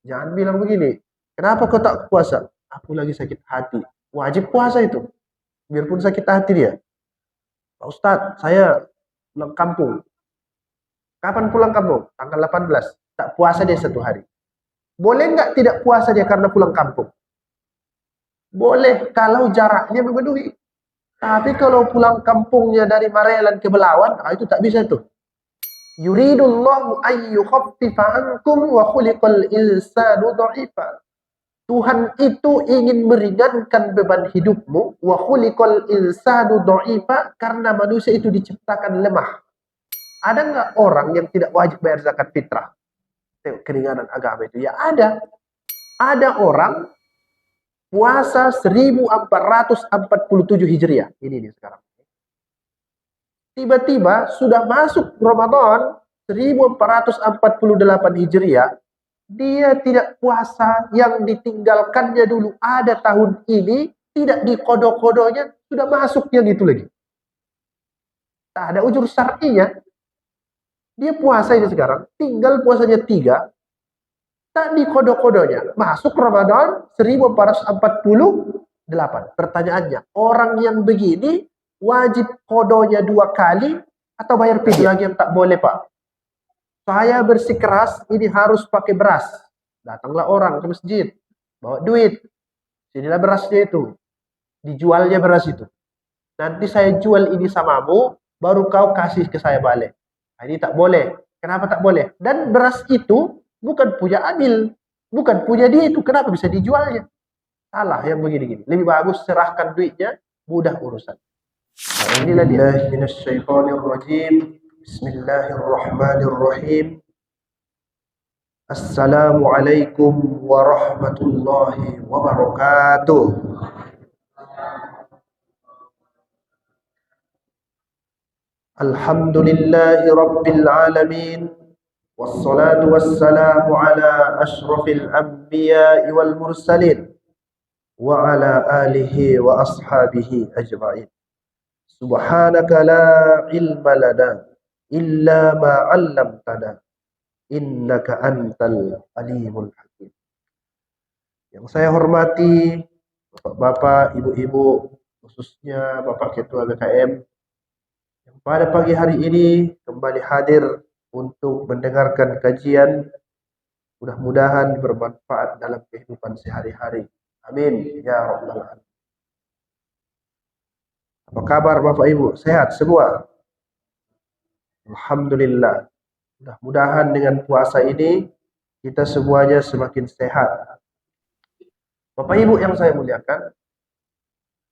Jangan bilang begini, kenapa kau tak puasa? Aku lagi sakit hati. Wajib puasa itu, biarpun sakit hati dia. Pak Ustadz, saya pulang kampung. Kapan pulang kampung? Tanggal 18. Tak puasa dia 1 hari. Boleh nggak tidak puasa dia karena pulang kampung? Boleh kalau jaraknya memenuhi. Tapi kalau pulang kampungnya dari Marelan ke Belawan, itu tak bisa tuh. Yuridullahu ayyukhaffifa ankum wa khuliqal insanu dha'ifa. Tuhan itu ingin meringankan beban hidupmu, wa khuliqal insanu dha'ifa, karena manusia itu diciptakan lemah. Ada nggak orang yang tidak wajib bayar zakat fitrah? Keringanan agama itu ya ada. Ada orang puasa 1447 Hijriah. Ini nih sekarang. Tiba-tiba sudah masuk Ramadan 1448 Hijriah, dia tidak puasa, yang ditinggalkannya dulu ada tahun ini, tidak dikodok-kodoknya, sudah masuk yang itu lagi. Tak ada ujur syar'inya. Dia puasa ini sekarang, tinggal puasanya 3, tak dikodok-kodoknya. Masuk Ramadan 1448. Pertanyaannya, orang yang begini wajib kodonya 2 kali atau bayar fidyah? Yang tak boleh, Pak. Saya bersikeras ini harus pakai beras. Datanglah orang ke masjid, bawa duit. Sinilah berasnya itu. Dijualnya beras itu. Nanti saya jual ini samamu, baru kau kasih ke saya balik. Nah, ini tak boleh. Kenapa tak boleh? Dan beras itu bukan punya Adil, bukan punya dia itu. Kenapa bisa dijualnya? Salah yang begini-gini. Lebih bagus serahkan duitnya, mudah urusan. Bismillahirrahmanirrahim. Bismillahirrahmanirrahim. Assalamualaikum warahmatullahi wabarakatuh. Alhamdulillahi rabbil alamin. Wassalatu wassalamu ala ashrafil anbiya'i wal mursalin wa ala alihi wa ashabihi ajma'in. Subhanaka la ilma lana illa ma 'allamtana innaka antal alimul hakim. Yang saya hormati Bapak-bapak, ibu-ibu, khususnya Bapak Ketua BKM yang pada pagi hari ini kembali hadir untuk mendengarkan kajian, mudah-mudahan bermanfaat dalam kehidupan sehari-hari. Amin ya rabbal alamin. Apa kabar Bapak Ibu? Sehat semua? Alhamdulillah. Mudah-mudahan dengan puasa ini kita semuanya semakin sehat. Bapak Ibu yang saya muliakan,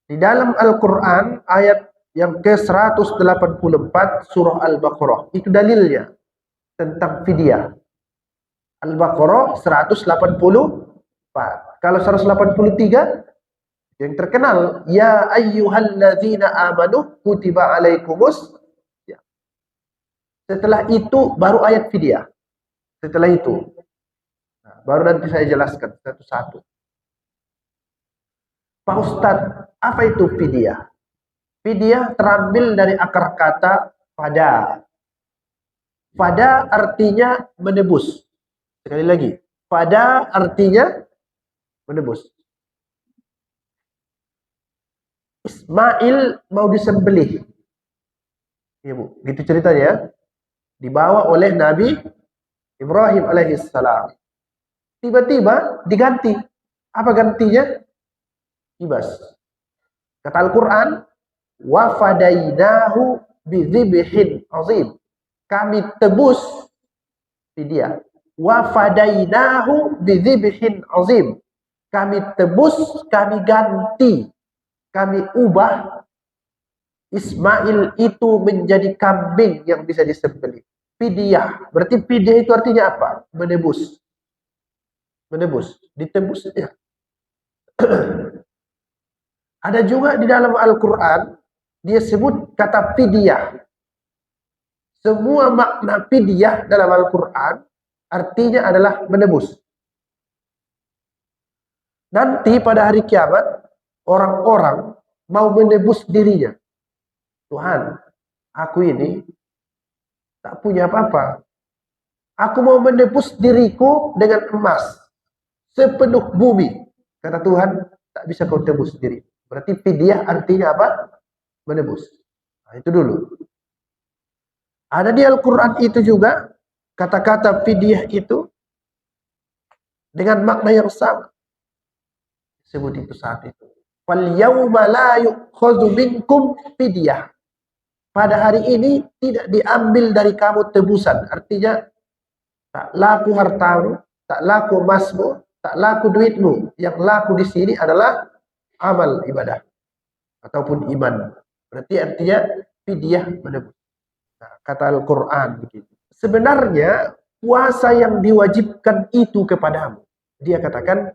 di dalam Al-Quran ayat yang ke-184 surah Al-Baqarah, itu dalilnya tentang fidyah. Al-Baqarah 184. Kalau 183 yang terkenal, ya ayyuhalladzina amanu kutiba alaikumus. Ya. Setelah itu baru ayat fidyah. Setelah itu baru nanti saya jelaskan satu-satu. Pak Ustadz, apa itu fidyah? Fidyah terambil dari akar kata fada. Fada artinya menebus. Sekali lagi, fada artinya menebus. Ismail mau disembelih. Ya Bu, gitu ceritanya ya. Dibawa oleh Nabi Ibrahim alaihissalam. Tiba-tiba diganti. Apa gantinya? Kibas. Kata Al-Quran, wa fadainahu bidzibhin azim. Kami tebus fidyah. Wa fadainahu bidzibhin azim. Kami tebus, kami ganti, kami ubah Ismail itu menjadi kambing yang bisa disembelih. Fidyah. Berarti fidyah itu artinya apa? Menebus. Menebus. Ditebus ya. Ada juga di dalam Al-Quran dia sebut kata fidyah. Semua makna fidyah dalam Al-Quran artinya adalah menebus. Nanti pada hari kiamat orang-orang mau menebus dirinya. Tuhan, aku ini tak punya apa-apa. Aku mau menebus diriku dengan emas. sepenuh bumi. Kata Tuhan, tak bisa kau tebus sendiri. Berarti fidyah artinya apa? Menebus. Nah, itu dulu. Ada di Al-Quran itu juga kata-kata fidyah itu dengan makna yang sama. Sebut itu saat itu. Fal yauma la yu'khadhu minkum fidyah. Pada hari ini tidak diambil dari kamu tebusan. Artinya tak laku hartamu, tak laku emasmu, tak laku duitmu. Yang laku di sini adalah amal ibadah ataupun iman. Berarti artinya fidyah menebus. Nah, kata Al-Quran begitu. Sebenarnya puasa yang diwajibkan itu kepadamu, dia katakan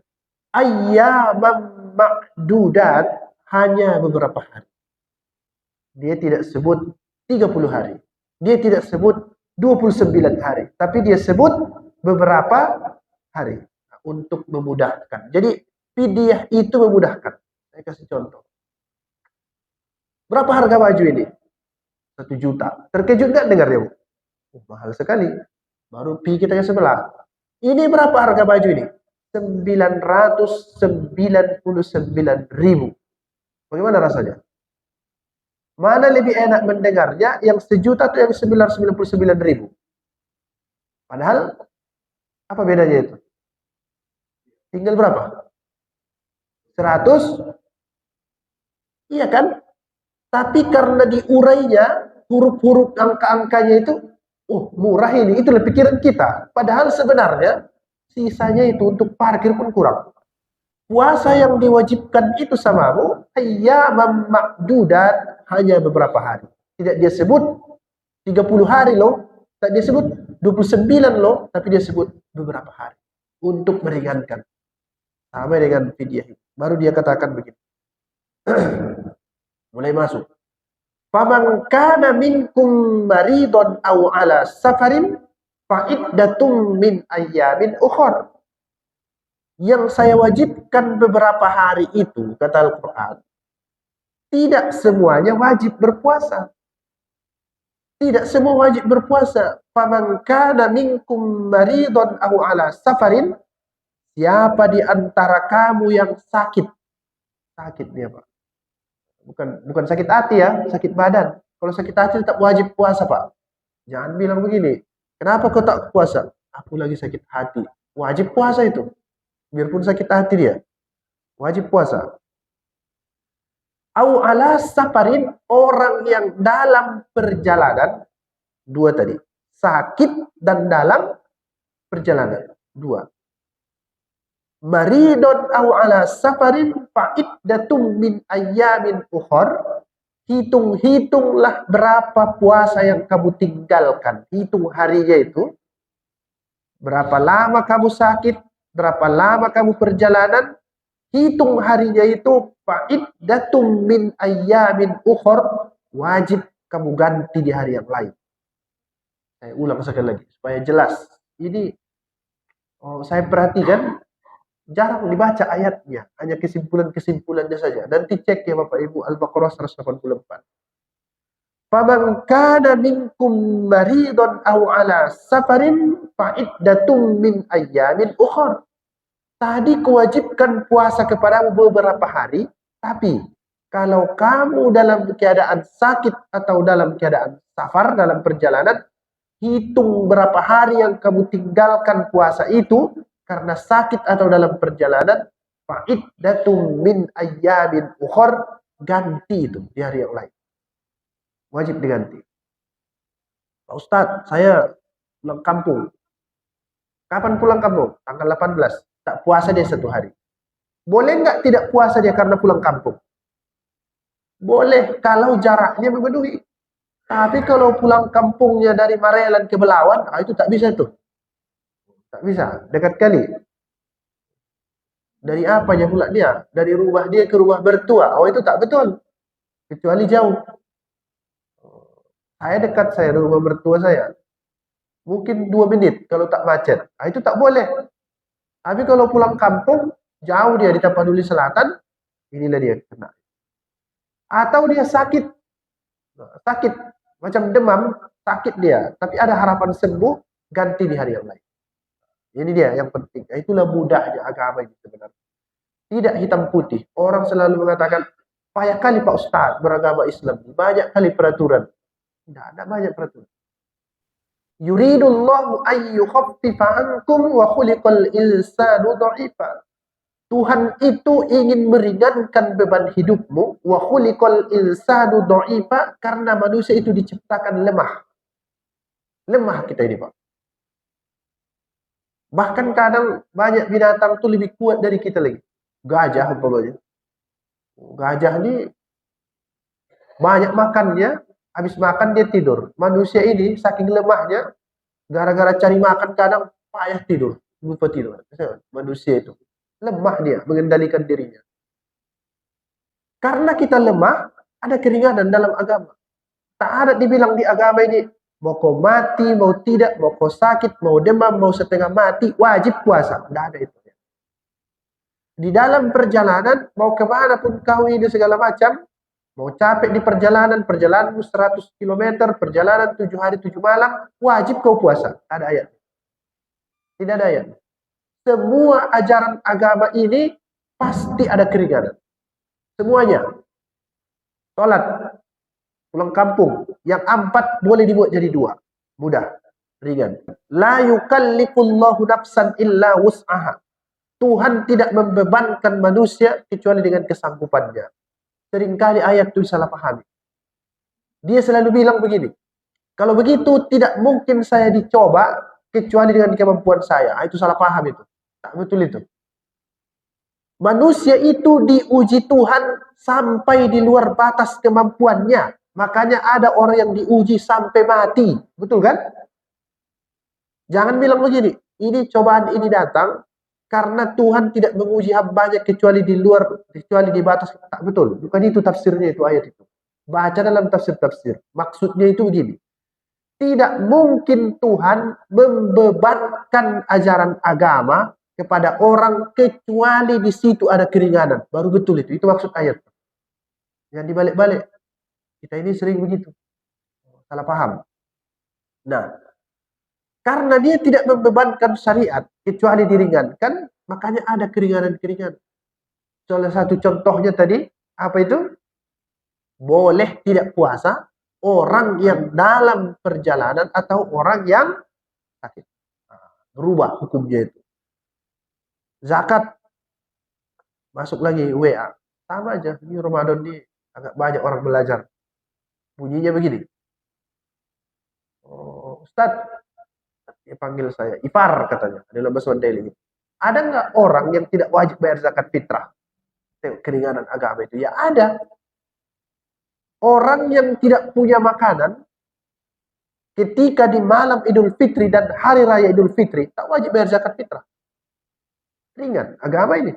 ayyamam ma'dudat, hanya beberapa hari. Dia tidak sebut 30 hari. Dia tidak sebut 29 hari. Tapi dia sebut beberapa hari. Nah, untuk memudahkan. Jadi fidyah itu memudahkan. Saya kasih contoh. Berapa harga baju ini? 1 juta. Terkejut nggak dengarnya, Bu? Oh, mahal sekali. Baru pergi kita yang sebelah. Ini berapa harga baju ini? 999.000. Bagaimana rasanya? Mana lebih enak mendengarnya, yang 1 juta atau yang 999.000? Padahal apa bedanya itu? Tinggal berapa? 100? Iya kan? Tapi karena diurainya, huruf-huruf angka-angkanya itu, oh murah ini, itulah pikiran kita. Padahal sebenarnya sisanya itu untuk parkir pun kurang. Puasa yang diwajibkan itu samamu ayyamam ma'dudat, hanya beberapa hari. Tidak dia sebut 30 hari loh, tak dia sebut 29 loh, tapi dia sebut beberapa hari untuk meringankan. Sama dengan fidyah. Baru dia katakan begitu. Mulai masuk. Faman kana minkum maridun aw ala safarin fa iddatum min ayyamin ukhra. Yang saya wajibkan beberapa hari itu, kata Al-Quran, tidak semuanya wajib berpuasa. Tidak semua wajib berpuasa. Faman kana minkum maridun aw ala safarin, siapa di antara kamu yang sakit? Sakit dia, Pak. Bukan sakit hati ya, sakit badan. Kalau sakit hati tetap wajib puasa, Pak. Jangan bilang begini, kenapa kau tak puasa? Aku lagi sakit hati. Wajib puasa itu. Biarpun sakit hati dia. Wajib puasa. Au ala safarin, orang yang dalam perjalanan. Dua tadi. Sakit dan dalam perjalanan. Dua. Maridun au ala safarin fa'iddatum min ayyamin ukhar. Hitung-hitunglah berapa puasa yang kamu tinggalkan. Hitung harinya itu. Berapa lama kamu sakit, berapa lama kamu perjalanan, hitung harinya itu fa'iddatum min ayyamin ukhar, wajib kamu ganti di hari yang lain. Saya ulang sekali lagi supaya jelas. Ini saya perhatikan jarang dibaca ayatnya, hanya kesimpulan-kesimpulannya saja. Nanti cek ya Bapak Ibu, Al-Baqarah 184. Faman kana minkum maridun aw ala safarin fa'iddatum min ayyamin ukhra. Tadi kewajibkan puasa kepadamu beberapa hari, tapi kalau kamu dalam keadaan sakit atau dalam keadaan safar, dalam perjalanan, hitung berapa hari yang kamu tinggalkan puasa itu karena sakit atau dalam perjalanan, fa'iddatum min ayyamin ukhra, ganti itu di hari yang lain. Wajib diganti. Pak Ustadz, saya pulang kampung. Kapan pulang kampung? Tanggal 18. Tak puasa dia 1 hari. Boleh nggak tidak puasa dia karena pulang kampung? Boleh kalau jaraknya memenuhi. Tapi kalau pulang kampungnya dari Marelan ke Belawan, itu tak bisa tuh. Tak bisa, dekat kali. Dari apanya pula dia? Dari rumah dia ke rumah mertua. Oh itu tak betul. Kecuali jauh. Saya dekat saya dari rumah mertua saya. Mungkin 2 menit kalau tak macet. Itu tak boleh. Tapi kalau pulang kampung, jauh dia di Tapanuli Selatan, inilah dia kena. Atau dia sakit. Sakit. Macam demam, sakit dia. Tapi ada harapan sembuh, ganti di hari yang lain. Ini dia yang penting. Itulah mudahnya agama ini sebenarnya. Tidak hitam putih. Orang selalu mengatakan, payah kali Pak Ustadz beragama Islam. Banyak kali peraturan. Tidak ada banyak peraturan. Yuridullahu ayyukhaffifa ankum wa khuliqal insanu dha'ifa. Tuhan itu ingin meringankan beban hidupmu, wa khuliqal insanu dha'ifa, karena manusia itu diciptakan lemah. Lemah kita ini, Pak. Bahkan kadang banyak binatang itu lebih kuat dari kita lagi. Gajah umpamanya. Gajah ini banyak makannya, habis makan dia tidur. Manusia ini saking lemahnya, gara-gara cari makan kadang payah tidur, lupa tidur. Manusia itu lemah, dia mengendalikan dirinya. Karena kita lemah, ada keringanan dalam agama. Tak ada dibilang di agama ini, mau kau mati, mau tidak, mau kau sakit, mau demam, mau setengah mati, wajib puasa. Tidak ada itu. Di dalam perjalanan, mau kemana pun kau ini segala macam, mau capek di perjalanan 100 km, perjalanan 7 hari 7 malam, wajib kau puasa. Ada ayat. Tidak ada ayat. Semua ajaran agama ini pasti ada keringanan. Semuanya. Sholat, pulang kampung, yang 4 boleh dibuat jadi 2. Mudah, ringan. La yukallifullahu nafsan illa wus'aha. Tuhan tidak membebankan manusia kecuali dengan kesanggupannya. Seringkali ayat itu salah pahami. Dia selalu bilang begini, kalau begitu tidak mungkin saya dicoba kecuali dengan kemampuan saya. Itu salah paham itu. Tak betul itu. Manusia itu diuji Tuhan sampai di luar batas kemampuannya. Makanya ada orang yang diuji sampai mati. Betul kan? Jangan bilang begini, ini cobaan ini datang karena Tuhan tidak menguji hambanya kecuali di luar, kecuali di batas. Tak betul. Bukan itu tafsirnya itu ayat itu. Baca dalam tafsir-tafsir. Maksudnya itu begini. Tidak mungkin Tuhan membebankan ajaran agama kepada orang kecuali di situ ada keringanan. Baru betul itu. Itu maksud ayat. Yang dibalik-balik. Kita ini sering begitu. Salah paham. Nah, karena dia tidak membebankan syariat kecuali diringankan, makanya ada keringanan-keringanan. Salah satu contohnya tadi, apa itu? Boleh tidak puasa orang yang dalam perjalanan atau orang yang sakit. Berubah hukumnya itu. Zakat, masuk lagi WA. Sama aja, ini Ramadan ini agak banyak orang belajar. Bunyinya begini. Oh, Ustadz, dia panggil saya, Ipar katanya, adalah bahasa Mandailing. Ada nggak orang yang tidak wajib bayar zakat fitrah? Keringanan agama itu. Ya ada. Orang yang tidak punya makanan, ketika di malam Idul Fitri dan Hari Raya Idul Fitri, tak wajib bayar zakat fitrah. Ringan, agama ini.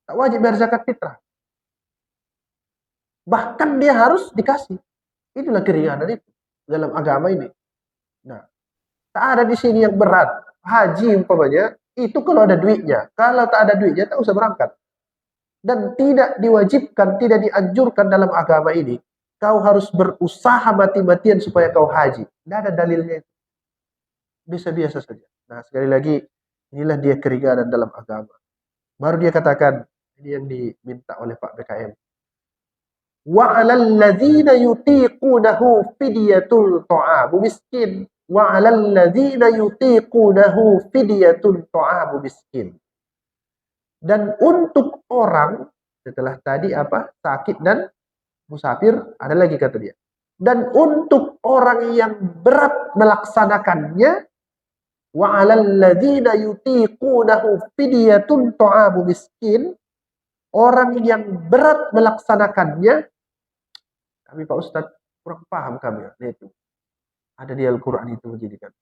Tak wajib bayar zakat fitrah. Bahkan dia harus dikasih. Itulah keringanan itu dalam agama ini. Nah, tak ada di sini yang berat. Haji umpamanya, itu kalau ada duitnya. Kalau tak ada duitnya, tak usah berangkat. Dan tidak diwajibkan, tidak dianjurkan dalam agama ini, kau harus berusaha mati-matian supaya kau haji. Tidak ada dalilnya itu. Biasa-biasa saja. Nah, sekali lagi, inilah dia keringanan dalam agama. Baru dia katakan, ini yang diminta oleh Pak BKM. Wa 'alal ladzina yutiqunahu fidyatul ta'amu miskin. Wa 'alal ladzina yutiqunahu fidyatul ta'amu miskin. Dan untuk orang, setelah tadi apa? Sakit dan musafir, ada lagi kata dia. Dan untuk orang yang berat melaksanakannya, wa 'alal ladzina yutiqunahu fidyatun ta'amu miskin, orang yang berat melaksanakannya, kami Pak Ustadz kurang paham kami. Nah, itu ada di Al-Quran itu menjadikan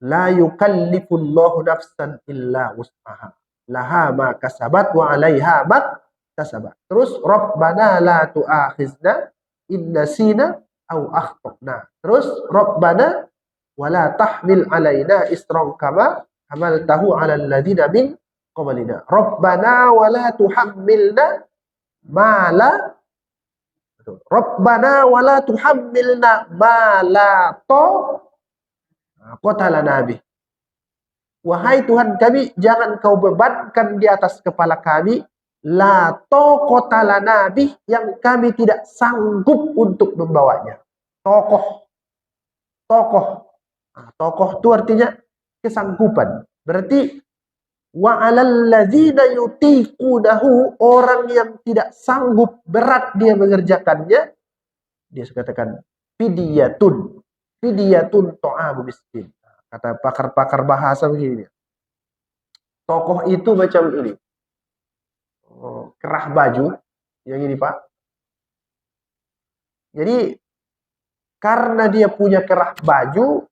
la yukallifullahu nafsan illa wus'aha laha ma kasabat wa 'alaiha ma kasabat. Terus Rabbana la tu'akhizna in nasina aw akhtana. Terus Rabbana wala tahmil 'alaina isran kama hamaltahu 'alal ladzina min qablina. Rabbana wala tuhammilna ma la Rabbana wala tuhammilna ma la taqata lana bih Wahai Tuhan kami, jangan kau bebankan di atas kepala kami la taqata lana bih, yang kami tidak sanggup untuk membawanya. Tokoh. Nah, tokoh itu artinya kesanggupan. Berarti wa 'alal ladzina yutiqunahu, orang yang tidak sanggup, berat dia mengerjakannya, dia katakan fidyatun. Fidyatun ta'amu miskin. Kata pakar-pakar bahasa begini. Tokoh itu macam ini. Kerah baju yang ini, Pak. Jadi karena dia punya kerah baju,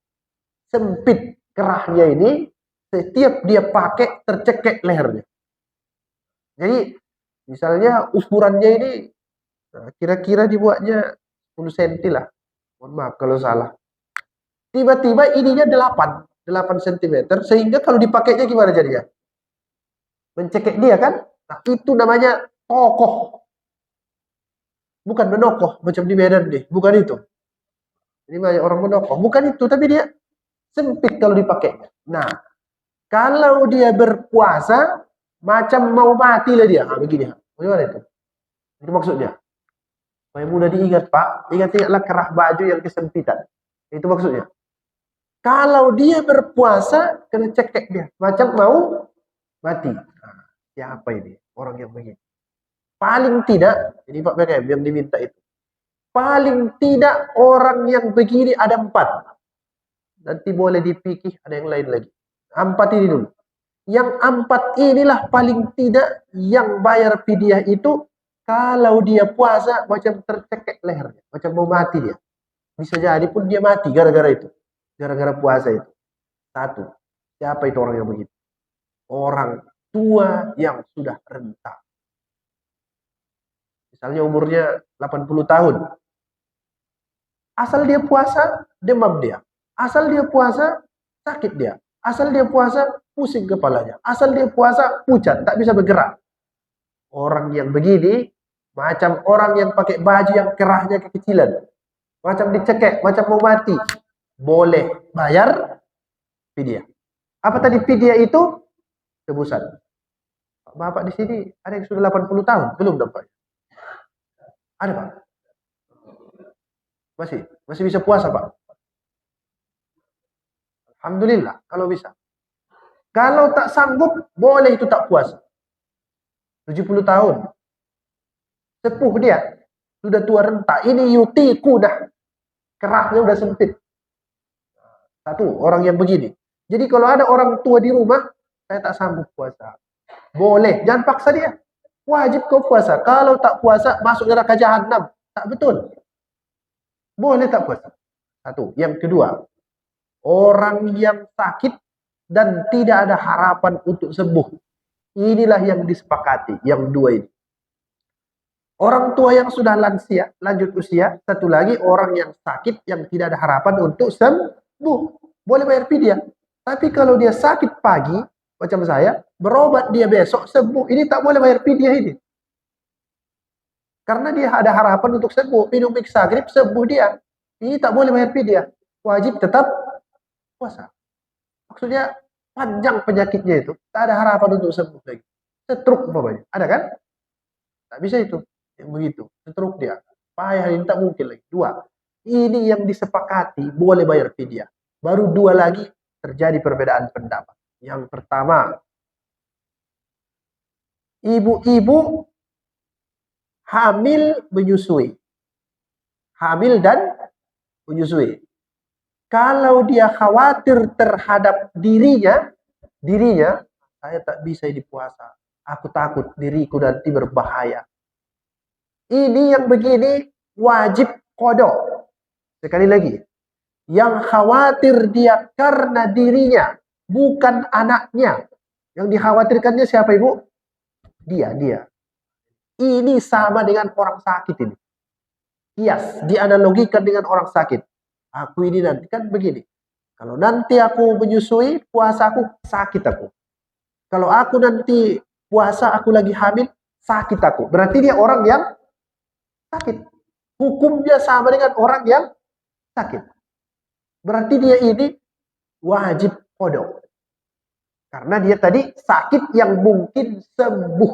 sempit kerahnya ini, setiap dia pakai tercekek lehernya. Jadi misalnya ukurannya ini kira-kira dibuatnya 10 cm lah. Mohon maaf kalau salah. Tiba-tiba ininya 8 cm, sehingga kalau dipakainya gimana jadinya? Mencekek dia kan? Nah, itu namanya tokoh. Bukan menokoh macam di Medan nih, bukan itu. Ini banyak orang menokoh, bukan itu, tapi dia sempit kalau dipakai. Nah, kalau dia berpuasa macam mau mati lah dia. Nah, begini. Bagaimana itu? Itu maksudnya. Supaya mudah diingat, Pak. Ingat-ingatlah kerah baju yang kesempitan. Itu maksudnya. Kalau dia berpuasa, kena cekek dia. Macam mau mati. Nah, siapa ini? Orang yang begini. Paling tidak, ini Pak BKM yang diminta itu. Paling tidak orang yang begini ada 4. Nanti boleh dipikir ada yang lain lagi. 4 ini dulu. Yang 4 inilah paling tidak yang bayar fidyah itu kalau dia puasa macam tercekek lehernya. Macam mau mati dia. Bisa jadi pun dia mati gara-gara itu. Gara-gara puasa itu. 1. Siapa itu orang yang begitu? Orang tua yang sudah renta. Misalnya umurnya 80 tahun. Asal dia puasa, demam dia. Asal dia puasa, sakit dia. Asal dia puasa, pusing kepalanya. Asal dia puasa, pucat, tak bisa bergerak. Orang yang begini, macam orang yang pakai baju yang kerahnya kekecilan. Macam dicekek, macam mau mati. Boleh bayar fidyah. Apa tadi fidyah itu? Tebusan. Bapak di sini ada yang sudah 80 tahun, belum dapat? Ada, Pak? Masih bisa puasa, Pak? Alhamdulillah, kalau bisa. Kalau tak sanggup, boleh itu tak puasa. 70 tahun. Sepuh dia. Sudah tua renta. Ini yutiku dah. Kerahnya udah sempit. 1, orang yang begini. Jadi kalau ada orang tua di rumah, saya tak sanggup puasa. Boleh, jangan paksa dia. Wajib kau puasa. Kalau tak puasa, masuk neraka jahanam. Tak betul. Boleh tak puasa. 1. Yang kedua, orang yang sakit dan tidak ada harapan untuk sembuh. Inilah yang disepakati, yang 2 ini. Orang tua yang sudah lansia, lanjut usia. 1 lagi, orang yang sakit yang tidak ada harapan untuk sembuh. Boleh bayar fidyah. Tapi kalau dia sakit pagi, macam saya, berobat dia besok, sembuh. Ini tak boleh bayar fidyah ini. Karena dia ada harapan untuk sembuh. Minum Mixagrip, sembuh dia. Ini tak boleh bayar fidyah. Wajib tetap puasa. Maksudnya, panjang penyakitnya itu. Tak ada harapan untuk sembuh lagi. Stroke umpamanya. Ada kan? Tak bisa itu. Yang begitu. Stroke dia. Payah ini tak mungkin lagi. 2. Ini yang disepakati. Boleh bayar fidyah. Baru 2 lagi terjadi perbedaan pendapat. Yang pertama, ibu-ibu hamil menyusui. Hamil dan menyusui. Kalau dia khawatir terhadap dirinya, saya tak bisa ini puasa. Aku takut diriku nanti berbahaya. Ini yang begini wajib qada. Sekali lagi, yang khawatir dia karena dirinya, bukan anaknya. Yang dikhawatirkannya siapa, Ibu? Dia. Ini sama dengan orang sakit ini. Kias, dianalogikan dengan orang sakit. Aku ini nanti kan begini. Kalau nanti aku menyusui, puasa aku, sakit aku. Kalau aku nanti puasa, aku lagi hamil, sakit aku. Berarti dia orang yang sakit. Hukumnya sama dengan orang yang sakit. Berarti dia ini wajib qada. Karena dia tadi sakit yang mungkin sembuh.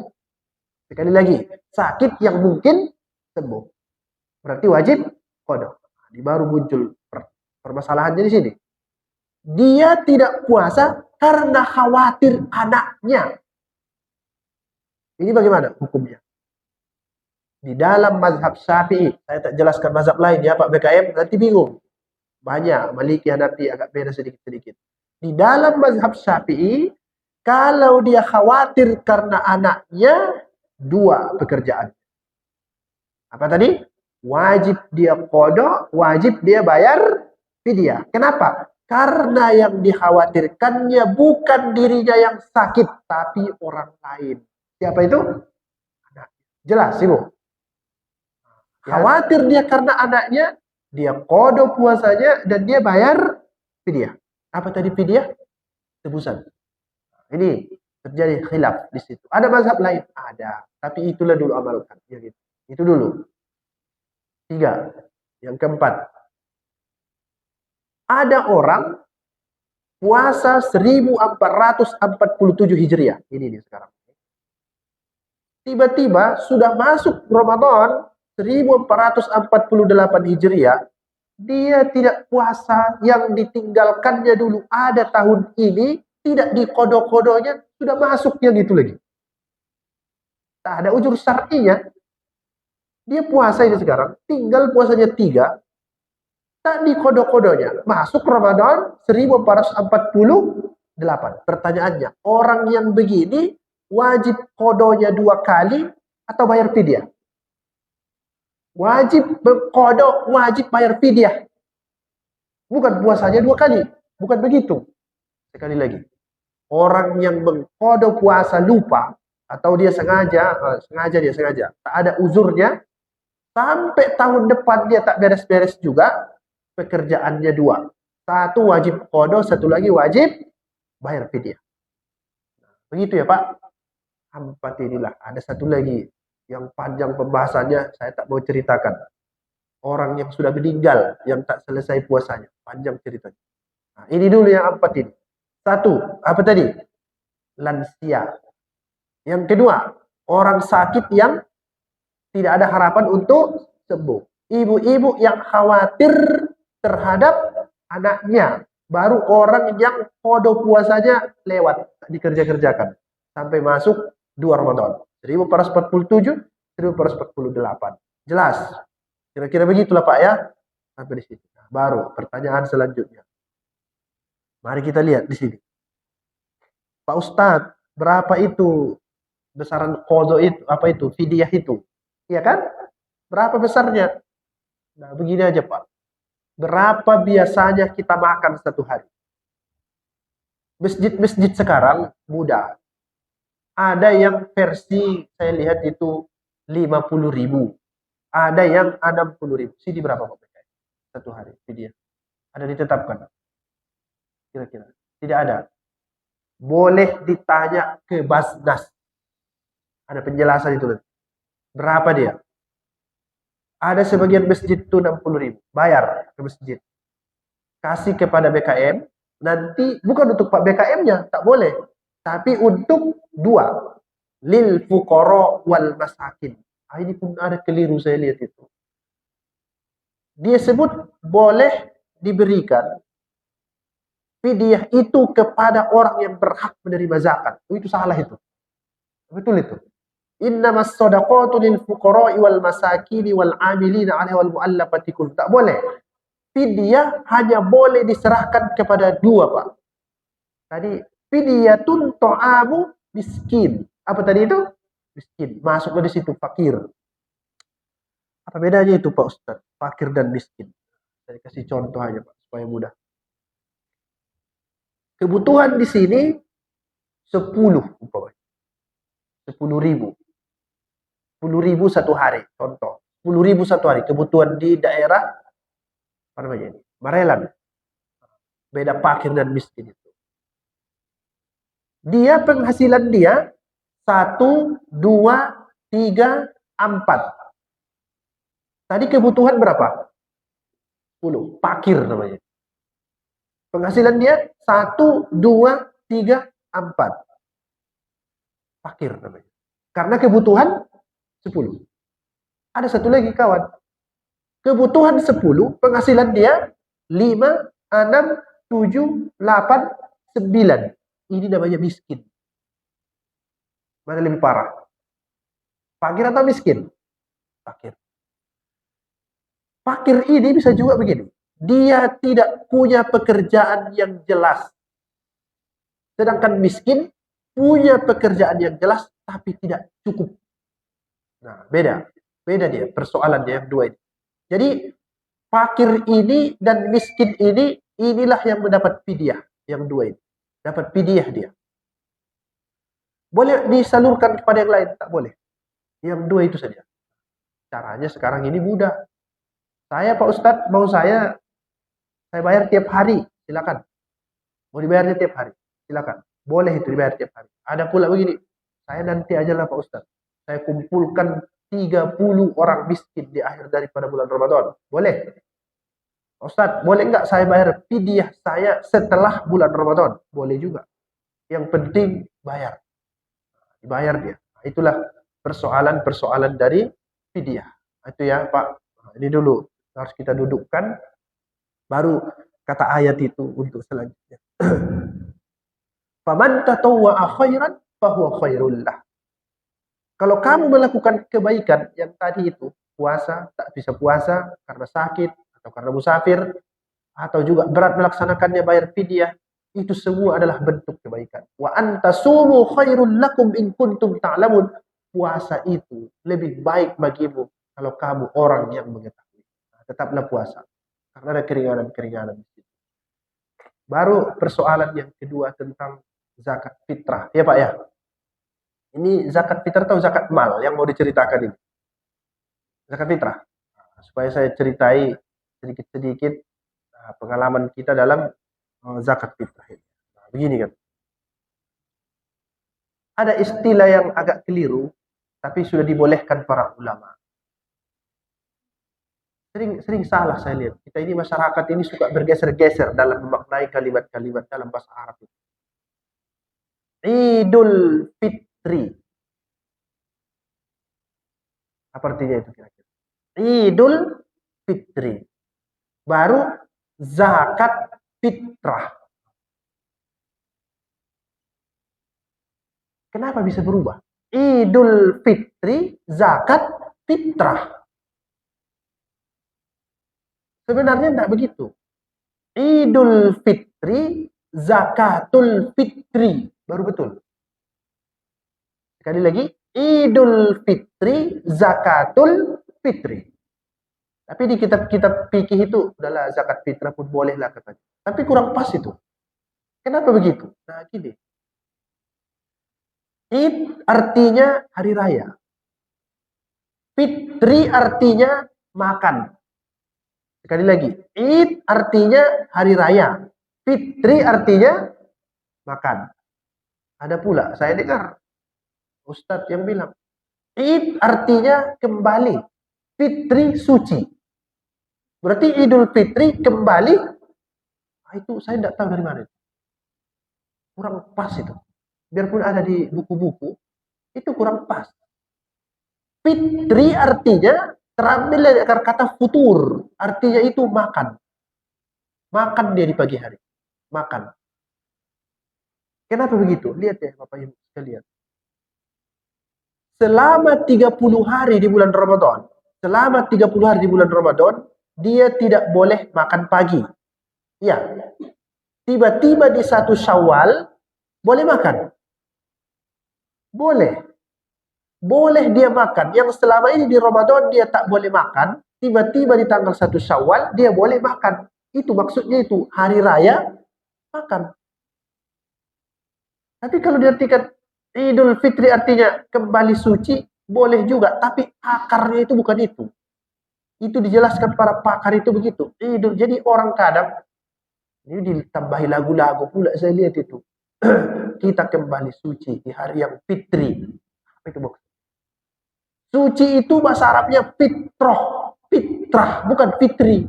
Sekali lagi, sakit yang mungkin sembuh. Berarti wajib qada. Ini baru muncul permasalahannya di sini. Dia tidak puasa karena khawatir anaknya. Ini bagaimana hukumnya? Di dalam mazhab Syafi'i, saya tak jelaskan mazhab lain ya Pak BKM, nanti bingung. Banyak, Maliki, Hanafi agak beda sedikit-sedikit. Di dalam mazhab Syafi'i, kalau dia khawatir karena anaknya, dua pekerjaan. Apa tadi? Wajib dia qada, wajib dia bayar fidyah. Kenapa? Karena yang dikhawatirkannya bukan dirinya yang sakit, tapi orang lain. Siapa itu? Jelas, Ibu. Khawatir dia karena anaknya, dia qada puasanya dan dia bayar fidyah. Apa tadi fidyah? Tebusan. Ini terjadi khilaf di situ. Ada mazhab lain? Ada. Tapi itulah dulu amalkan. Ya gitu. Itu dulu. 3. Yang keempat. Ada orang puasa 1447 Hijriah. Ini nih sekarang. Tiba-tiba sudah masuk Ramadan 1448 Hijriah, dia tidak puasa, yang ditinggalkannya dulu ada tahun ini, tidak dikodok-kodoknya, sudah masuk yang itu lagi. Tak ada ujur syar'inya. Dia puasa ini sekarang, tinggal puasanya 3, tak dikodok-kodoknya. Masuk Ramadan 1448. Pertanyaannya, orang yang begini wajib kodonya 2 kali atau bayar fidyah? Wajib kodok, wajib bayar fidyah. Bukan puasanya 2 kali. Bukan begitu. Sekali lagi. Orang yang mengkodok puasa lupa, atau dia sengaja. Tak ada uzurnya. Sampai tahun depan dia tak beres-beres juga. Pekerjaannya 2. 1 wajib kodok, 1 lagi wajib bayar fidyah. Begitu ya Pak. 4 inilah. Ada 1 lagi. Yang panjang pembahasannya saya tak mau ceritakan. Orang yang sudah meninggal, yang tak selesai puasanya. Panjang ceritanya. Nah, ini dulu yang 4 ini. 1, apa tadi? Lansia. Yang kedua, orang sakit yang tidak ada harapan untuk sembuh. Ibu-ibu yang khawatir terhadap anaknya. Baru orang yang qada puasanya lewat, dikerja-kerjakan. Sampai masuk 2 Ramadan. 1447, 1448. Jelas. Kira-kira begitulah Pak ya. Sampai di situ. Nah, baru pertanyaan selanjutnya. Mari kita lihat di sini. Pak Ustadz, berapa itu besaran qada itu? Apa itu? Fidyah itu. Iya kan? Berapa besarnya? Nah, begini aja Pak. Berapa biasanya kita makan 1 hari? Masjid-masjid sekarang mudah. Ada yang versi saya lihat itu 50.000. Ada yang 60.000. Sini berapa Pak? 1 hari fidyah. Ada ditetapkan? Kira-kira. Tidak ada. Boleh ditanya ke Basnas. Ada penjelasan itu. Berapa dia? Ada sebagian masjid itu 60.000. Bayar ke masjid. Kasih kepada BKM. Nanti bukan untuk Pak BKM-nya. Tak boleh. Tapi untuk 2. Lil fuqara wal masakin. Ini pun ada keliru saya lihat itu. Dia sebut boleh diberikan fidyah itu kepada orang yang berhak menerima zakat. Itu salah itu. Betul itu. Innamas shadaqatu lil fuqara'i wal masakin wal 'amilina 'alaiha wal mu'allafati qulub. Tak boleh. Fidyah hanya boleh diserahkan kepada 2, Pak. Tadi fidyatun ta'amu miskin. Apa tadi itu? Miskin. Masuklah di situ fakir. Apa bedanya itu Pak Ustaz? Fakir dan miskin. Saya kasih contoh aja Pak supaya mudah. Kebutuhan di sini 10 umpamanya. 10.000. 10.000 1 hari. Contoh. 10.000 1 hari. Kebutuhan di daerah apa namanya ini? Marelan. Beda fakir dan miskin itu. Dia penghasilan dia 1, 2, 3, 4. Tadi kebutuhan berapa? 10. Fakir namanya. Penghasilan dia 1, 2, 3, 4. Fakir namanya. Karena kebutuhan 10. Ada satu lagi kawan. Kebutuhan 10, penghasilan dia 5, 6, 7, 8, 9. Ini namanya miskin. Mana lebih parah? Fakir atau miskin? Fakir. Fakir ini bisa juga begini. Dia tidak punya pekerjaan yang jelas. Sedangkan miskin punya pekerjaan yang jelas tapi tidak cukup. Nah, beda. Beda dia persoalannya yang dua ini. Jadi fakir ini dan miskin ini, inilah yang mendapat fidyah. Yang dua ini. Dapat fidyah dia. Boleh disalurkan kepada yang lain? Tak boleh. Yang dua itu saja. Caranya sekarang ini mudah. Saya Pak Ustadz, mau saya bayar tiap hari. Silakan. Mau dibayarnya tiap hari. Silakan. Boleh itu dibayar tiap hari. Ada pula begini. Saya nanti aja lah Pak Ustadz. Saya kumpulkan 30 orang miskin di akhir daripada bulan Ramadan. Boleh? Ustadz, boleh enggak saya bayar fidyah saya setelah bulan Ramadan? Boleh juga. Yang penting bayar. Dibayar dia. Itulah persoalan-persoalan dari fidyah. Itu ya Pak. Ini dulu harus kita dudukkan. Baru kata ayat itu untuk selanjutnya. Faman tatawwa'a khairan fahuwa khairul lah. Kalau kamu melakukan kebaikan yang tadi itu, puasa, tak bisa puasa karena sakit atau karena musafir, atau juga berat melaksanakannya bayar fidyah, itu semua adalah bentuk kebaikan. Wa antasumu khairul lakum in kuntum ta'lamun. Puasa itu lebih baik bagimu kalau kamu orang yang mengetahui. Nah, tetaplah puasa karena ada keringanan-keringanan di situ. Baru persoalan yang kedua tentang zakat fitrah. Ya Pak ya. Ini zakat fitrah atau zakat mal yang mau diceritakan ini? Zakat fitrah. Nah, supaya saya ceritai sedikit-sedikit pengalaman kita dalam zakat fitrah ini. Nah, begini kan. Ada istilah yang agak keliru, tapi sudah dibolehkan para ulama. Sering salah saya lihat. Kita ini masyarakat ini suka bergeser-geser dalam memaknai kalimat-kalimat dalam bahasa Arab itu. Idul Fitri. Apa artinya itu kira-kira? Idul Fitri. Baru zakat fitrah. Kenapa bisa berubah? Idul Fitri, zakat fitrah. Sebenarnya tidak begitu. Idul Fitri, zakatul fitri. Baru betul. Sekali lagi, Idul Fitri, zakatul fitri. Tapi di kitab-kitab fikih itu, udahlah zakat fitrah pun bolehlah katanya. Tapi kurang pas itu. Kenapa begitu? Nah gini. Id artinya hari raya. Fitri artinya makan. Sekali lagi. Id artinya hari raya. Fitri artinya makan. Ada pula, saya dengar Ustadz yang bilang, Id artinya kembali, Fitri suci. Berarti Idul Fitri kembali, nah, itu saya tidak tahu dari mana. Kurang pas itu. Biarpun ada di buku-buku, itu kurang pas. Fitri artinya terambil dari akar kata futur, artinya itu makan. Makan dia di pagi hari. Makan. Kenapa begitu? Lihat ya Bapak Ibu sekalian. Selama 30 hari di bulan Ramadan, dia tidak boleh makan pagi. Ya. Tiba-tiba di 1 Syawal boleh makan. Boleh. Boleh dia makan. Yang selama ini di Ramadan dia tak boleh makan, tiba-tiba di tanggal 1 Syawal dia boleh makan. Itu maksudnya itu hari raya makan. Tapi kalau diartikan Idul Fitri artinya kembali suci, boleh juga. Tapi akarnya itu bukan itu. Itu dijelaskan para pakar itu begitu. Jadi orang kadang, ini ditambahi lagu-lagu pula saya lihat itu. Kita kembali suci di hari yang fitri. Apa itu maksudnya? Suci itu bahasa Arabnya fitrah. Fitrah, bukan fitri.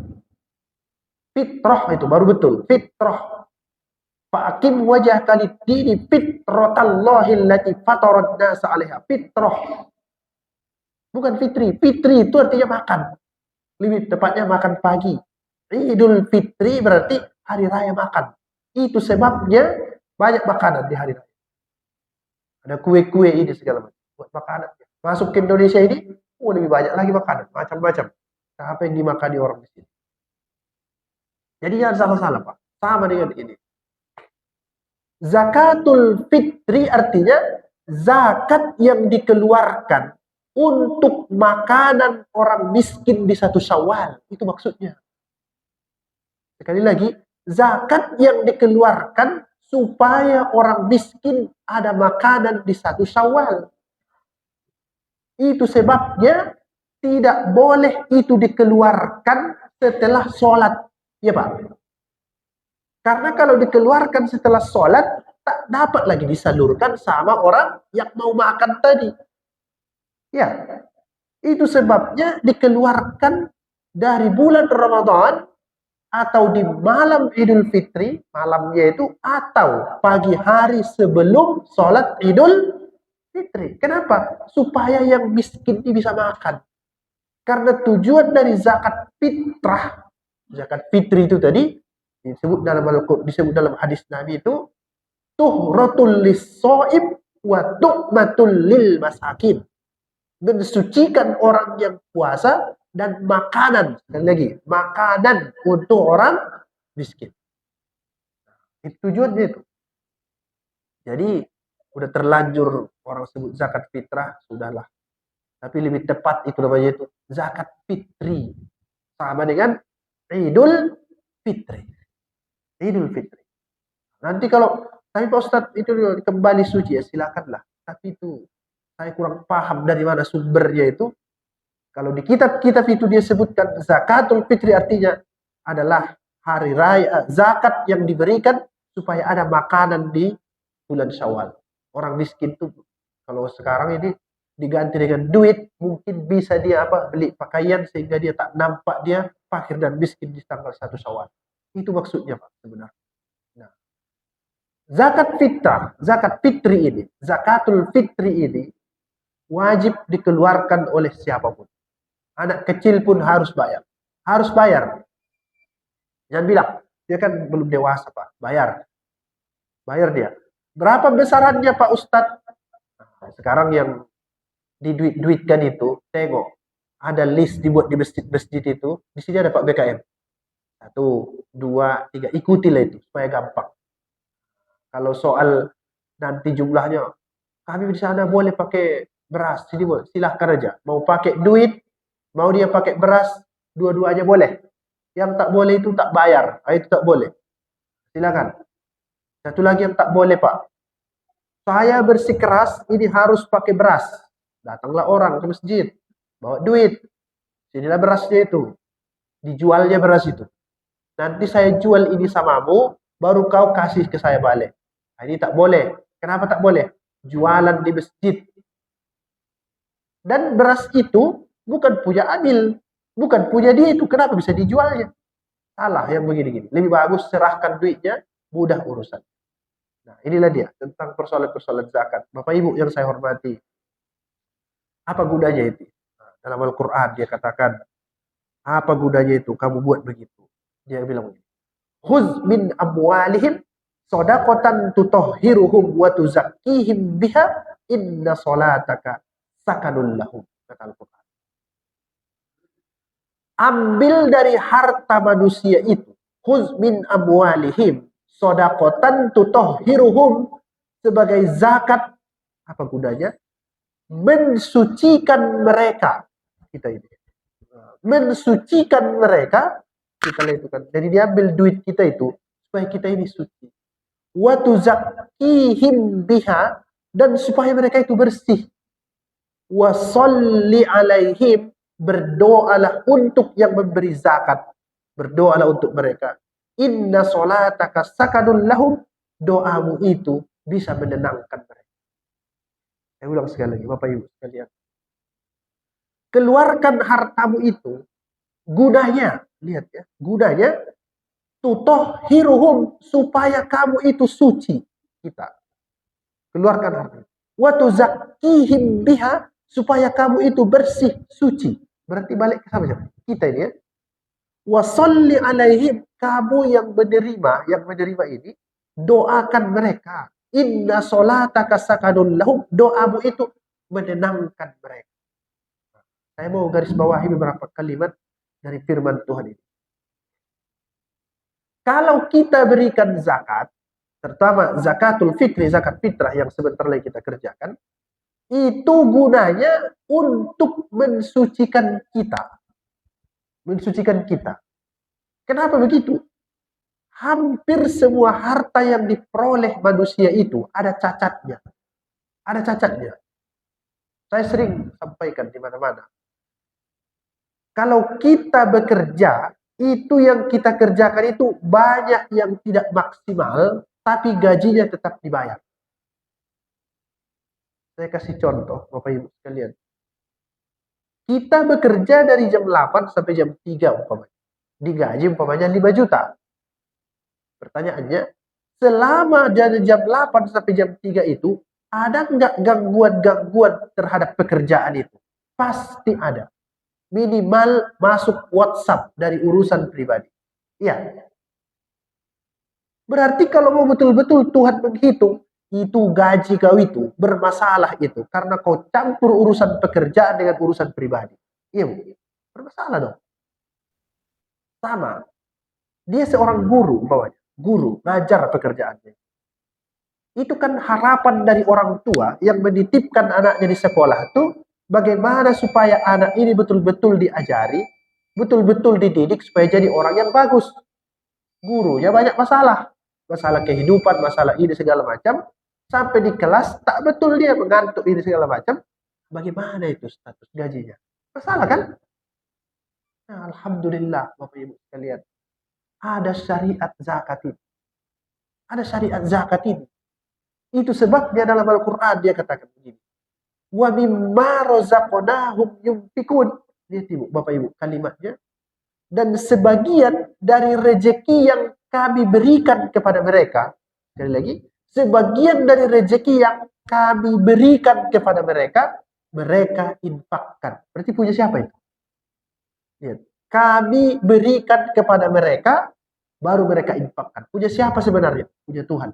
Fitrah itu baru betul. Fitrah. Fa'akim wajhaka lid-dini fitratallahi allati fataran nasa 'alaiha. Fitrah. Bukan fitri. Fitri itu artinya makan. Lebih tepatnya makan pagi. Idul Fitri berarti hari raya makan. Itu sebabnya banyak makanan di hari raya. Ada kue-kue ini segala macam. Buat makanan. Masuk ke Indonesia ini, lebih banyak lagi makanan. Macam-macam. Apa yang dimakan di orang di sini. Jadi jangan salah-salah, Pak. Sama dengan ini. Zakatul fitri artinya zakat yang dikeluarkan untuk makanan orang miskin di satu Syawal. Itu maksudnya. Sekali lagi, zakat yang dikeluarkan supaya orang miskin ada makanan di satu Syawal. Itu sebabnya tidak boleh itu dikeluarkan setelah sholat. Ya Pak? Karena kalau dikeluarkan setelah sholat, tak dapat lagi disalurkan sama orang yang mau makan tadi. Ya, itu sebabnya dikeluarkan dari bulan Ramadan atau di malam Idul Fitri, malamnya itu, atau pagi hari sebelum sholat Idul Fitri. Kenapa? Supaya yang miskin ini bisa makan. Karena tujuan dari zakat fitrah, zakat fitri itu tadi, disebut dalam hadis Nabi itu tuhratul lis-shaim wa tu'matul lil masakin. Mensucikan orang yang puasa dan makanan, sekali lagi, makanan untuk orang miskin. Itu tujuannya itu. Jadi udah terlanjur orang sebut zakat fitrah, sudahlah. Tapi lebih tepat itu namanya itu zakat fitri. Sama dengan Idul Fitri. Idul Fitri. Nanti kalau tapi Pak Ustadz itu kembali suci ya silakanlah. Tapi itu saya kurang paham dari mana sumbernya itu. Kalau di kitab-kitab itu dia sebutkan zakatul fitri artinya adalah hari raya zakat yang diberikan supaya ada makanan di bulan Syawal. Orang miskin itu kalau sekarang ini diganti dengan duit, mungkin bisa dia beli pakaian sehingga dia tak nampak dia fakir dan miskin di tanggal 1 Syawal. Itu maksudnya Pak sebenarnya. Nah, zakat fitrah, zakat fitri ini, zakatul fitri ini wajib dikeluarkan oleh siapapun. Anak kecil pun harus bayar. Harus bayar. Jangan bilang, dia kan belum dewasa Pak. Bayar. Bayar dia. Berapa besarannya Pak Ustadz? Nah, sekarang yang diduit-duitkan itu, tengok. Ada list dibuat di masjid-masjid itu. Di sini ada Pak BKM. 1, 2, 3. Ikutilah itu supaya gampang. Kalau soal nanti jumlahnya, kami di sana boleh pakai beras. Sini silahkan aja. Mau pakai duit, mau dia pakai beras, dua-duanya boleh. Yang tak boleh itu tak bayar. Itu tak boleh. Silakan. Satu lagi yang tak boleh Pak. Saya bersikeras ini harus pakai beras. Datanglah orang ke masjid. Bawa duit. Sinilah berasnya itu. Dijualnya beras itu. Nanti saya jual ini samamu, baru kau kasih ke saya balik. Nah, ini tak boleh. Kenapa tak boleh? Jualan di masjid. Dan beras itu bukan punya Adil. Bukan punya dia itu. Kenapa bisa dijualnya? Salah yang begini-gini. Lebih bagus serahkan duitnya, mudah urusan. Nah, inilah dia tentang persoalan-persoalan zakat. Bapak Ibu yang saya hormati. Apa gunanya itu? Nah, dalam Al-Quran dia katakan, apa gunanya itu? Kamu buat begitu. Dia bilang begini. Khuz min amwalihim shadaqatan tutahhiruhum wa tuzakkihim biha inna salataka sakanun lahum. Kata Al-Quran. Ambil dari harta manusia itu. Khuz min amwalihim shadaqatan tutahhiruhum, sebagai zakat. Apa gunanya? Mensucikan mereka. Kita ini. Mensucikan mereka. Kita lihat kan. Jadi dia ambil duit kita itu supaya kita ini suci. Wa tuzakkihim biha, dan supaya mereka itu bersih. Wa sholli alaihim, berdoalah untuk yang memberi zakat. Berdoalah untuk mereka. Inna sholataka sakanun lahum, doamu itu bisa menenangkan mereka. Saya ulang sekali lagi, Bapak Ibu sekalian. Keluarkan hartamu itu, gunanya, lihat ya, gunanya tutahhiruhum, supaya kamu itu suci. Kita keluarkan harta. Wa tuzakkihim biha, supaya kamu itu bersih, suci. Berarti balik ke sama kita ini ya. Wa sholli alaihim, kamu yang menerima ini, doakan mereka. Inna sholataka sakanun lahum, doamu itu menenangkan mereka. Saya mau garis bawahi beberapa kalimat dari firman Tuhan ini. Kalau kita berikan zakat, terutama zakatul fitri, zakat fitrah yang sebentar lagi kita kerjakan, itu gunanya untuk mensucikan kita. Mensucikan kita. Kenapa begitu? Hampir semua harta yang diperoleh manusia itu ada cacatnya. Ada cacatnya. Saya sering sampaikan di mana-mana. Kalau kita bekerja, itu yang kita kerjakan itu banyak yang tidak maksimal, tapi gajinya tetap dibayar. Saya kasih contoh, Bapak Ibu sekalian. Kita bekerja dari jam 8 sampai jam 3 umpamanya. Digaji umpamanya 5 juta. Pertanyaannya, selama dari jam 8 sampai jam 3 itu, ada nggak gangguan-gangguan terhadap pekerjaan itu? Pasti ada. Minimal masuk WhatsApp dari urusan pribadi. Iya. Berarti kalau mau betul-betul Tuhan menghitung, itu gaji kau itu bermasalah itu. Karena kau campur urusan pekerjaan dengan urusan pribadi. Iya, bermasalah dong. Sama. Dia seorang guru, umpamanya. Guru, ngajar pekerjaannya. Itu kan harapan dari orang tua yang menitipkan anaknya di sekolah itu, bagaimana supaya anak ini betul-betul diajari, betul-betul dididik supaya jadi orang yang bagus. Gurunya banyak masalah. Masalah kehidupan, masalah ini segala macam. Sampai di kelas, tak betul dia mengantuk ini segala macam. Bagaimana itu status gajinya? Masalah kan? Nah, Alhamdulillah, Bapak Ibu sekalian. Ada syariat zakat ini. Ada syariat zakat ini. Itu sebabnya dalam Al-Quran dia katakan begini. Wa mimma razaqnahum yunfikun. Lihat Ibu, Bapak Ibu, kalimatnya. Dan sebagian dari rezeki yang kami berikan kepada mereka. Sekali lagi. Sebagian dari rezeki yang kami berikan kepada mereka, mereka infakkan. Berarti punya siapa itu? Lihat. Kami berikan kepada mereka, baru mereka infakkan. Punya siapa sebenarnya? Punya Tuhan.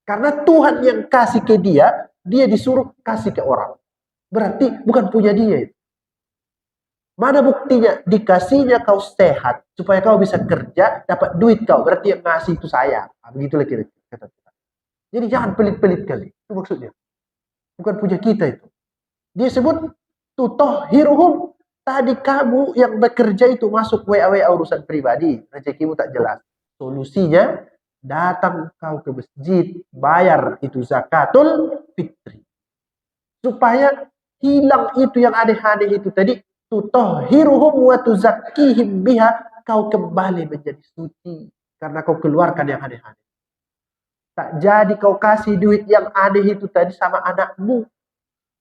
Karena Tuhan yang kasih ke dia, dia disuruh kasih ke orang. Berarti bukan punya dia. Mana buktinya? Dikasihnya kau sehat, supaya kau bisa kerja, dapat duit kau. Berarti yang ngasih itu saya. Nah, begitulah kata kita. Jadi jangan pelit-pelit kali. Itu maksudnya. Bukan punya kita itu. Dia sebut, tutahhiruhum. Tadi kamu yang bekerja itu masuk WA urusan pribadi. Rezekimu tak jelas. Solusinya, datang kau ke masjid, bayar itu zakatul fitri. Supaya hilang itu yang aneh-aneh itu tadi, tutahhiruhum wa tuzakkihim biha, kau kembali menjadi suci karena kau keluarkan yang aneh-aneh. Tak jadi kau kasih duit yang aneh itu tadi sama anakmu.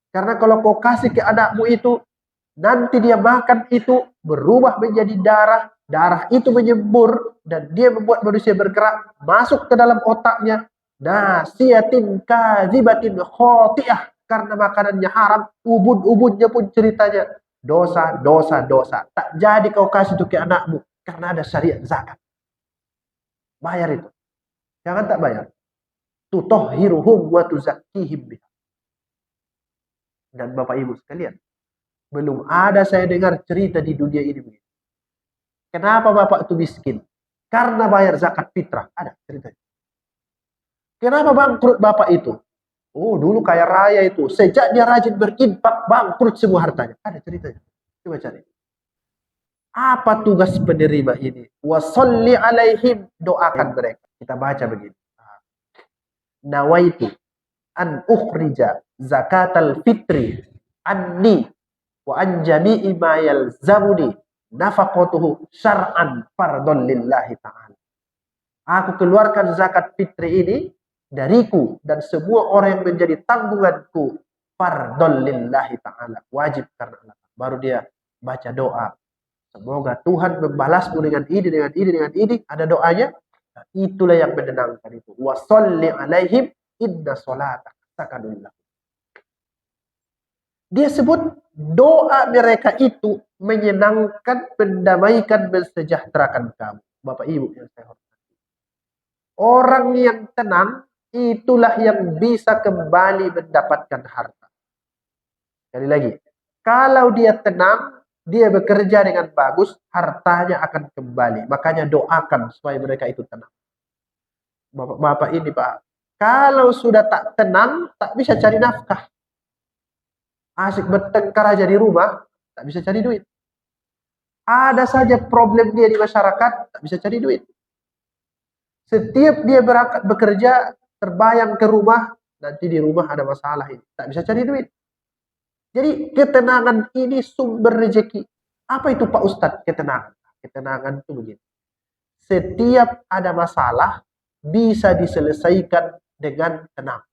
Karena kalau kau kasih ke anakmu itu, nanti dia makan itu berubah menjadi darah. Darah itu menyembur dan dia membuat manusia bergerak masuk ke dalam otaknya. Nasiyatin kazibatin khoti'ah, karena makanannya haram, ubun-ubunnya pun ceritanya dosa, dosa, dosa. Tak jadi kau kasih itu ke anakmu karena ada syariat zakat. Bayar itu. Jangan tak bayar. Tutahhiruhum wa tuzakkihim biha. Dan Bapak Ibu sekalian, belum ada saya dengar cerita di dunia ini begini. Kenapa Bapak itu miskin? Karena bayar zakat fitrah. Ada ceritanya. Kenapa bangkrut Bapak itu? Oh, dulu kaya raya itu. Sejak dia rajin berinfak, bangkrut semua hartanya. Ada ceritanya. Coba cari. Apa tugas penerima ini? Wa sholli alaihim, doakan mereka. Kita baca begini. Nawaitu an ukhrija zakatal fitri anni wa an jami'i ma yalzamuni nafaqatuhu syar'an fardhon lillahi ta'ala. Aku keluarkan zakat fitri ini dariku dan semua orang yang menjadi tanggunganku, fardhon lillahi ta'ala, wajib karena Allah. Baru dia baca doa, Semoga Tuhan membalasmu dengan ini, dengan ini, dengan ini. Ada doanya. Nah, itulah yang menenangkan itu. Wa sholli alaihim inna sholataka sakanun lahum. Dia sebut doa mereka itu menyenangkan, mendamaikan, mensejahterakan kamu. Bapak Ibu yang saya hormati. Orang yang tenang itulah yang bisa kembali mendapatkan harta. Sekali lagi, kalau dia tenang, dia bekerja dengan bagus, hartanya akan kembali. Makanya doakan supaya mereka itu tenang. Bapak ini Pak, kalau sudah tak tenang, tak bisa cari nafkah. Asik bertengkar aja di rumah, tak bisa cari duit. Ada saja problem dia di masyarakat, tak bisa cari duit. Setiap dia berangkat bekerja, terbayang ke rumah, nanti di rumah ada masalah ini, tak bisa cari duit. Jadi ketenangan ini sumber rezeki. Apa itu Pak Ustadz ketenangan? Ketenangan itu begini. Setiap ada masalah bisa diselesaikan dengan tenang.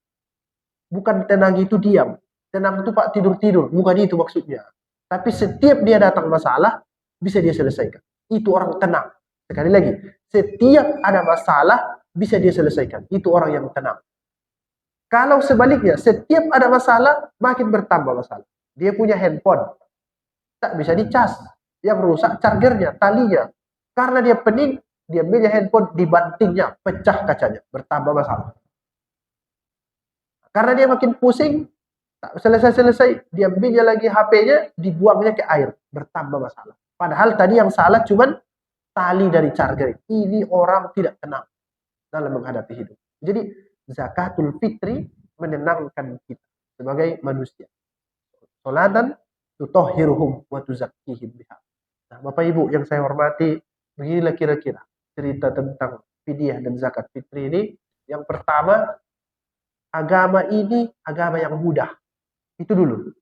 Bukan tenang itu diam. Tenang itu Pak tidur-tidur, bukan itu maksudnya. Tapi setiap dia datang masalah bisa dia selesaikan. Itu orang tenang. Sekali lagi, setiap ada masalah bisa dia selesaikan. Itu orang yang tenang. Kalau sebaliknya, setiap ada masalah, makin bertambah masalah. Dia punya handphone, tak bisa dicas. Yang rusak chargernya, talinya. Karena dia pening, dia ambilnya handphone, dibantingnya, pecah kacanya, bertambah masalah. Karena dia makin pusing, tak selesai-selesai, dia ambilnya lagi HP-nya, dibuangnya ke air, bertambah masalah. Padahal tadi yang salah cuman tali dari charger. Ini orang tidak tenang dalam menghadapi hidup. Jadi zakatul fitri menenangkan kita sebagai manusia. Salatan tutahhiruhum wa tuzakkihim biha. Nah, Bapak Ibu yang saya hormati, beginilah kira-kira cerita tentang fidyah dan zakat fitri ini. Yang pertama, agama ini agama yang mudah. Itu dulu.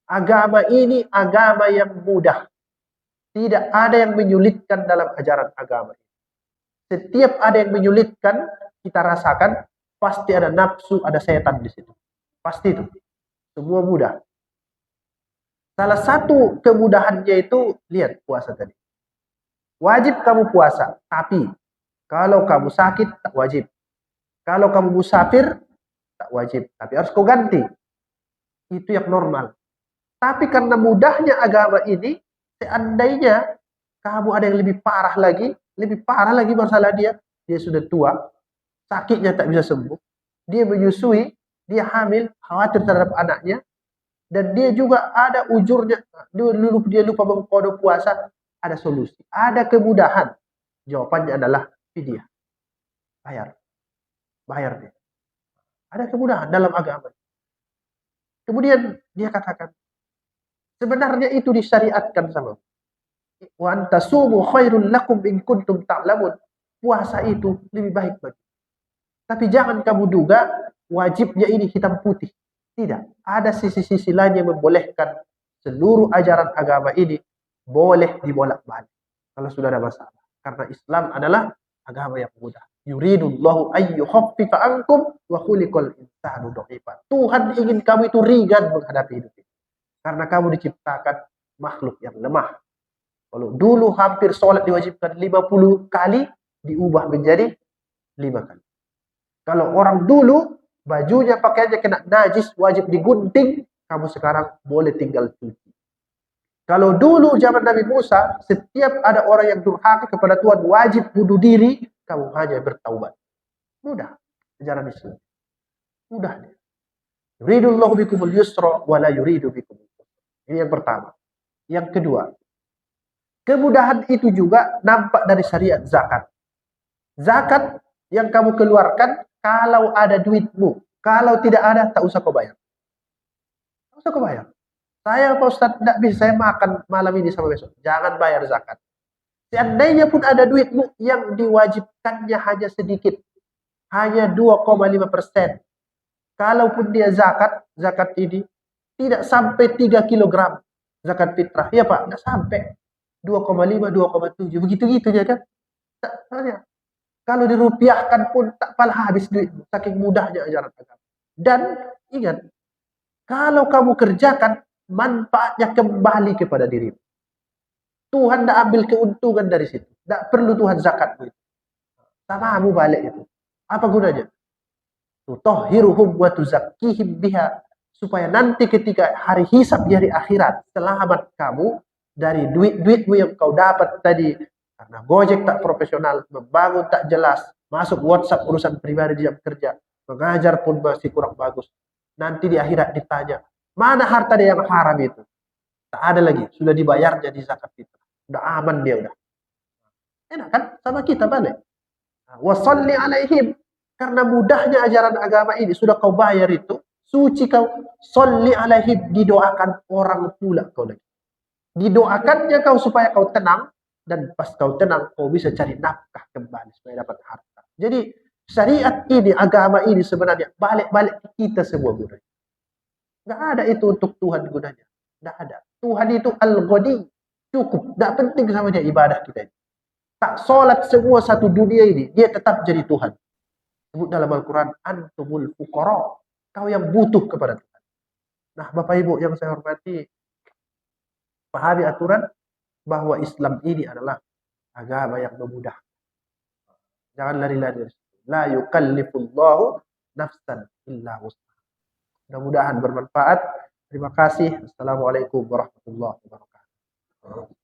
Agama ini agama yang mudah. Tidak ada yang menyulitkan dalam ajaran agama ini. Setiap ada yang menyulitkan, kita rasakan pasti ada nafsu, ada setan di situ. Pasti itu. Semua mudah. Salah satu kemudahannya itu, lihat puasa tadi. Wajib kamu puasa, tapi kalau kamu sakit, tak wajib. Kalau kamu musafir, tak wajib. Tapi harus kau ganti. Itu yang normal. Tapi karena mudahnya agama ini, seandainya kamu ada yang lebih parah lagi masalah dia sudah tua, sakitnya tak bisa sembuh, dia menyusui, dia hamil, khawatir terhadap anaknya, dan dia juga ada ujurnya, dia lupa mengkodok puasa, ada solusi, ada kemudahan. Jawabannya adalah fidyah. Bayar dia. Ada kemudahan dalam agama. Kemudian dia katakan, sebenarnya itu disyariatkan sama. Wa antasumu khairul lakum in kuntum ta'lamun. Puasa itu lebih baik bagi. Tapi jangan kamu duga wajibnya ini hitam putih. Tidak. Ada sisi-sisi lain yang membolehkan seluruh ajaran agama ini boleh dibolak-balik kalau sudah ada masalah. Karena Islam adalah agama yang mudah. Yuridullahu ayyukhaffifa ankum wa khuliqal insanu dhaifan. Tuhan ingin kamu itu ringan menghadapi hidup ini. Karena kamu diciptakan makhluk yang lemah. Kalau dulu hampir sholat diwajibkan 50 kali, diubah menjadi 5 kali. Kalau orang dulu bajunya pakaiannya kena najis, wajib digunting, kamu sekarang boleh tinggal cuci. Kalau dulu zaman Nabi Musa, setiap ada orang yang durhaka kepada Tuhan wajib bunuh diri, kamu hanya bertaubat. Mudah ajaran Islam. Mudah. Yuridullahu bikumul yusra wa la yuridu bikumul usra. Ini yang pertama. Yang kedua, kemudahan itu juga nampak dari syariat zakat. Zakat yang kamu keluarkan kalau ada duitmu. Kalau tidak ada, tak usah kau bayar. Tak usah kau bayar. Saya Pak Ustadz tidak bisa, saya makan malam ini sama besok. Jangan bayar zakat. Seandainya pun ada duitmu yang diwajibkannya hanya sedikit. Hanya 2,5%. Kalaupun dia zakat ini tidak sampai 3 kilogram zakat fitrah. Ya Pak, tidak sampai. 2,5, 2,7. Begitu-gitu ya kan? Tak, kalau dirupiahkan pun tak pala habis duitmu. Saking mudahnya ajaran agama. Dan ingat, kalau kamu kerjakan, manfaatnya kembali kepada dirimu. Tuhan tidak ambil keuntungan dari situ. Tidak perlu Tuhan zakat. Sama kamu balik itu. Apa gunanya? Tutahhiruhum wa tuzakkihim biha, supaya nanti ketika hari hisab di hari akhirat, selamat kamu dari duit-duitmu yang kau dapat tadi karena Gojek tak profesional, membangun tak jelas, masuk WhatsApp urusan pribadi di jam kerja, mengajar pun masih kurang bagus. Nanti di akhirat ditanya, mana harta dia yang haram itu? Tak ada lagi, sudah dibayar jadi zakat fitrah. Udah aman dia udah. Enak kan? Sama kita balik. Wasalli alaihim, karena mudahnya ajaran agama ini sudah kau bayar itu, suci kau, salli alaihim, didoakan orang pula kau lagi. Didoakannya kau supaya kau tenang, dan pas kau tenang kau bisa cari nafkah kembali supaya dapat harta. Jadi syariat ini, agama ini sebenarnya balik-balik kita semua gunanya. Nggak ada itu untuk Tuhan gunanya. Nggak ada. Tuhan itu al-ghani, cukup. Nggak penting sama dia ibadah kita ini. Tak sholat semua satu dunia ini, dia tetap jadi Tuhan. Sebut dalam Al-Quran, antumul fuqara, kau yang butuh kepada Tuhan. Nah, Bapak Ibu yang saya hormati, pahami aturan bahwa Islam ini adalah agama yang memudahkan. Jangan lari-lari dari situ. La yukallifullahu nafsan illa wus'aha. Mudah-mudahan bermanfaat. Terima kasih. Assalamualaikum warahmatullahi wabarakatuh.